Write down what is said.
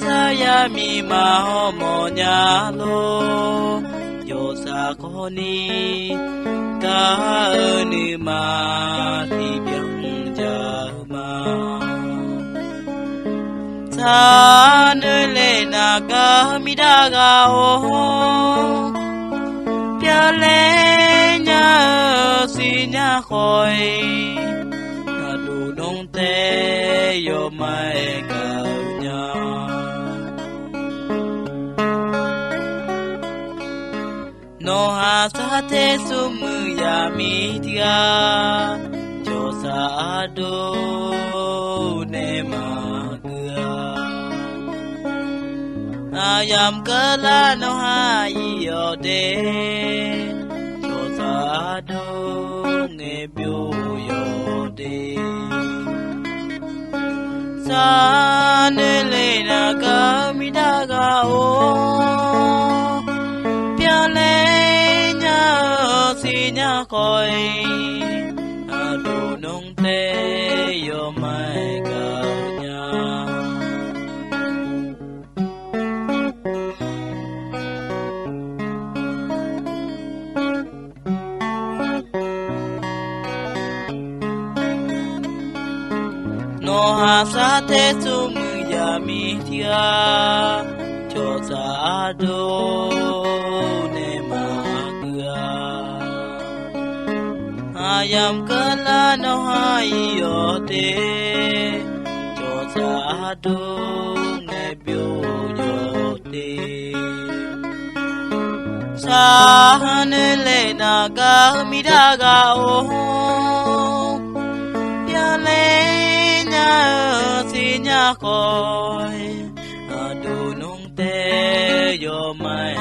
sa ya mi ma ho mo nya lo yo sa ko ni ta ni ma ti byang ja ma sa nơi lệ na ga mi da ga ho pia le nya si nya khoi na du nong te yo mai ga nya no ha sa te su mu ya mi dia cho sa do ne ma ayam kala no ha yo de cho sa do nge pyo yo de sa ne le na ga mi da ga o pya le nya si nya khoi a do nong te yo mai ga nya no ha sa te su mu ya mi tia cho sa do ne ma ga ayam kala no ha yo te cho sa do ne pyo yo te sa ne le na ga mi da ga o pya le si nya khoi a du nong te yo mai